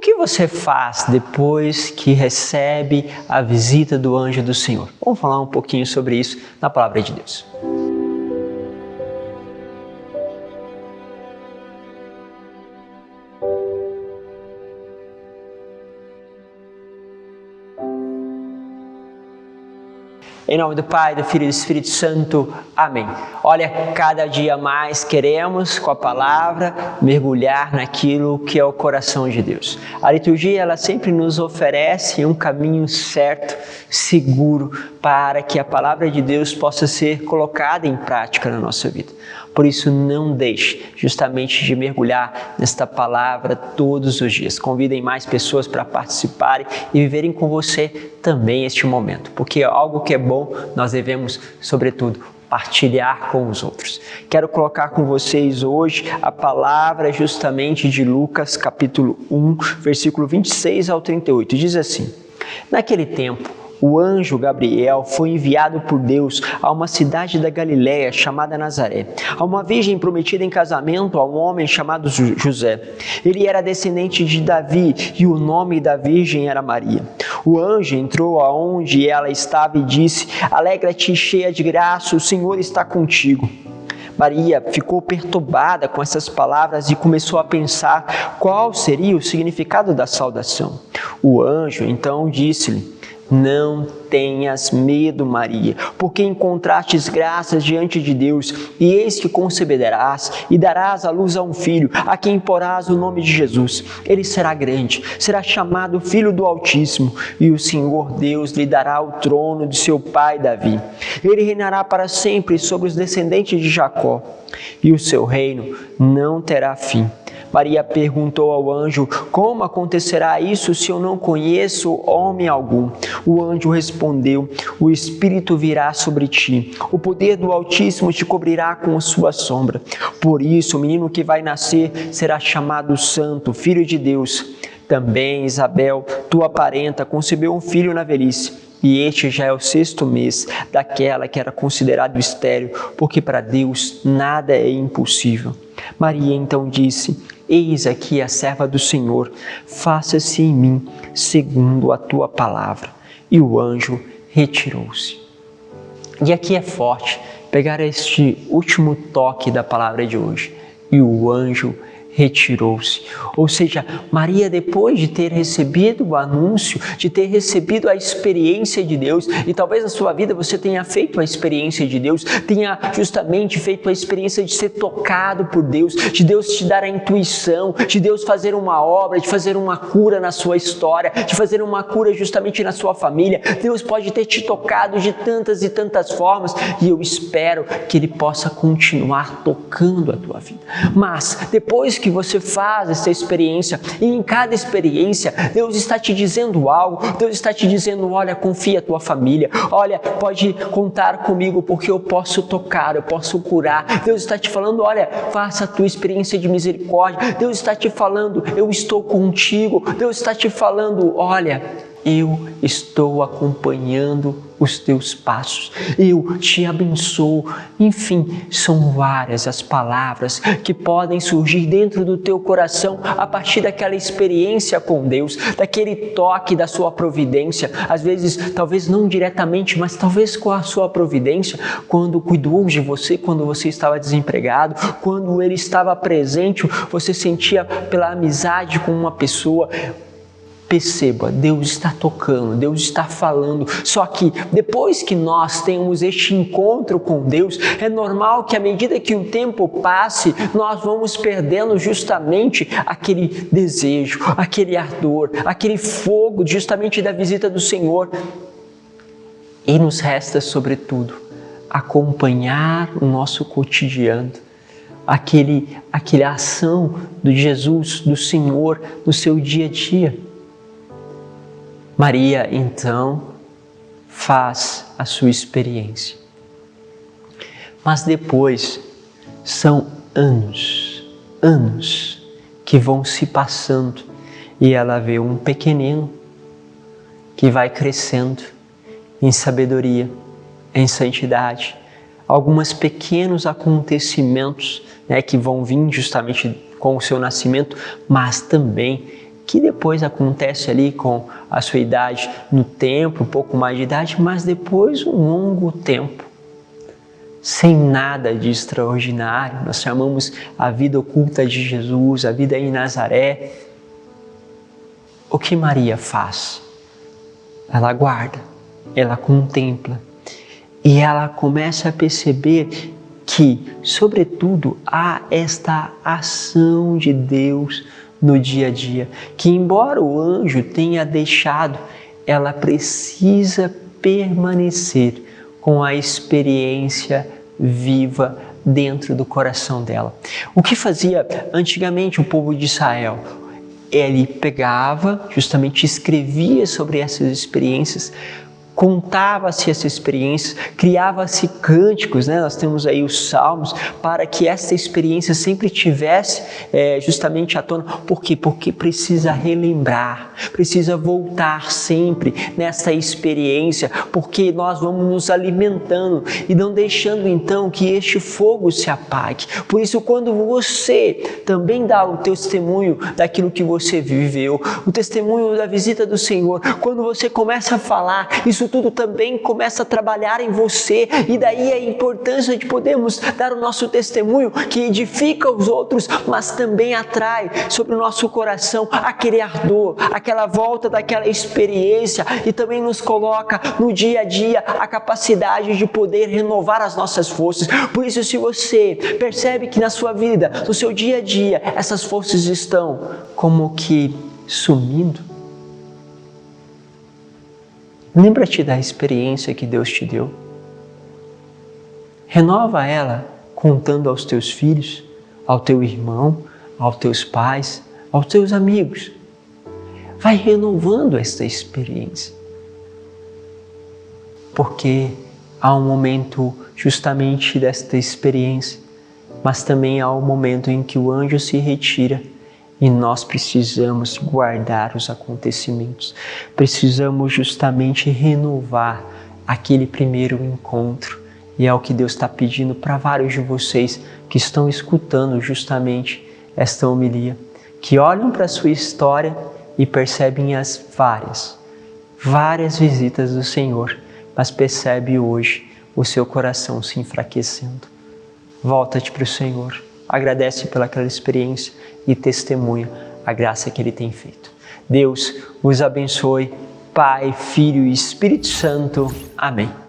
que você faz depois que recebe a visita do anjo do Senhor? Vamos falar um pouquinho sobre isso na Palavra de Deus. Em nome do Pai, do Filho e do Espírito Santo. Amém. Olha, cada dia mais queremos, com a palavra, mergulhar naquilo que é o coração de Deus. A liturgia, ela sempre nos oferece um caminho certo, seguro, para que a palavra de Deus possa ser colocada em prática na nossa vida. Por isso, não deixe justamente de mergulhar nesta palavra todos os dias. Convidem mais pessoas para participarem e viverem com você também este momento, porque algo que é bom, nós devemos, sobretudo, partilhar com os outros. Quero colocar com vocês hoje a palavra justamente de Lucas, capítulo 1, versículo 26 ao 38. Diz assim: naquele tempo, o anjo Gabriel foi enviado por Deus a uma cidade da Galiléia chamada Nazaré, a uma virgem prometida em casamento a um homem chamado José. Ele era descendente de Davi e o nome da virgem era Maria. O anjo entrou aonde ela estava e disse: alegra-te, cheia de graça, o Senhor está contigo. Maria ficou perturbada com essas palavras e começou a pensar qual seria o significado da saudação. O anjo então disse-lhe: não tenhas medo, Maria, porque encontrastes graças diante de Deus, e eis que conceberás e darás à luz a um filho, a quem porás o nome de Jesus. Ele será grande, será chamado Filho do Altíssimo, e o Senhor Deus lhe dará o trono de seu pai Davi. Ele reinará para sempre sobre os descendentes de Jacó, e o seu reino não terá fim. Maria perguntou ao anjo: como acontecerá isso se eu não conheço homem algum? O anjo respondeu: o Espírito virá sobre ti, o poder do Altíssimo te cobrirá com a sua sombra. Por isso, o menino que vai nascer será chamado Santo, Filho de Deus. Também Isabel, tua parenta, concebeu um filho na velhice. E este já é o 6º mês daquela que era considerado estéril, porque para Deus nada é impossível. Maria então disse: eis aqui a serva do Senhor, faça-se em mim segundo a tua palavra. E o anjo retirou-se. E aqui é forte pegar este último toque da palavra de hoje. E o anjo retirou-se. Ou seja, Maria, depois de ter recebido o anúncio, de ter recebido a experiência de Deus, e talvez na sua vida você tenha feito a experiência de Deus, tenha justamente feito a experiência de ser tocado por Deus, de Deus te dar a intuição, de Deus fazer uma obra, de fazer uma cura na sua história, de fazer uma cura justamente na sua família. Deus pode ter te tocado de tantas e tantas formas, e eu espero que Ele possa continuar tocando a tua vida. Mas, depois que você faz essa experiência, e em cada experiência Deus está te dizendo algo, Deus está te dizendo: olha, confia a tua família, olha, pode contar comigo porque eu posso tocar, eu posso curar. Deus está te falando: olha, faça a tua experiência de misericórdia. Deus está te falando: eu estou contigo. Deus está te falando: olha, eu estou acompanhando os teus passos, eu te abençoo. Enfim, são várias as palavras que podem surgir dentro do teu coração a partir daquela experiência com Deus, daquele toque da sua providência. Às vezes, talvez não diretamente, mas talvez com a sua providência, quando cuidou de você, quando você estava desempregado, quando Ele estava presente, você sentia pela amizade com uma pessoa. Perceba, Deus está tocando, Deus está falando. Só que depois que nós temos este encontro com Deus, é normal que à medida que o tempo passe, nós vamos perdendo justamente aquele desejo, aquele ardor, aquele fogo justamente da visita do Senhor. E nos resta, sobretudo, acompanhar o nosso cotidiano, aquela ação do Jesus, do Senhor no seu dia a dia. Maria, então, faz a sua experiência. Mas depois, são anos que vão se passando e ela vê um pequenino que vai crescendo em sabedoria, em santidade. Alguns pequenos acontecimentos, que vão vir justamente com o seu nascimento, mas também que depois acontece ali com a sua idade no templo, um pouco mais de idade, mas depois um longo tempo, sem nada de extraordinário. Nós chamamos a vida oculta de Jesus, a vida em Nazaré. O que Maria faz? Ela guarda, ela contempla e ela começa a perceber que, sobretudo, há esta ação de Deus no dia a dia, que embora o anjo tenha deixado, ela precisa permanecer com a experiência viva dentro do coração dela. O que fazia antigamente o povo de Israel? Ele pegava, justamente escrevia sobre essas experiências, contava-se essa experiência, criava-se cânticos, né? Nós temos aí os salmos, para que essa experiência sempre tivesse justamente à tona. Por quê? Porque precisa relembrar, precisa voltar sempre nessa experiência, porque nós vamos nos alimentando e não deixando então que este fogo se apague. Por isso, quando você também dá o testemunho daquilo que você viveu, o testemunho da visita do Senhor, quando você começa a falar, isso tudo também começa a trabalhar em você, e daí a importância de podermos dar o nosso testemunho que edifica os outros, mas também atrai sobre o nosso coração aquele ardor, aquela volta daquela experiência, e também nos coloca no dia a dia a capacidade de poder renovar as nossas forças. Por isso, se você percebe que na sua vida, no seu dia a dia, essas forças estão como que sumindo, lembra-te da experiência que Deus te deu. Renova ela contando aos teus filhos, ao teu irmão, aos teus pais, aos teus amigos. Vai renovando esta experiência. Porque há um momento justamente desta experiência, mas também há um momento em que o anjo se retira. E nós precisamos guardar os acontecimentos, precisamos justamente renovar aquele primeiro encontro. E é o que Deus está pedindo para vários de vocês que estão escutando justamente esta homilia, que olham para a sua história e percebem as várias visitas do Senhor, mas percebe hoje o seu coração se enfraquecendo. Volta-te para o Senhor, agradece pelaquela experiência e testemunha a graça que Ele tem feito. Deus os abençoe, Pai, Filho e Espírito Santo. Amém.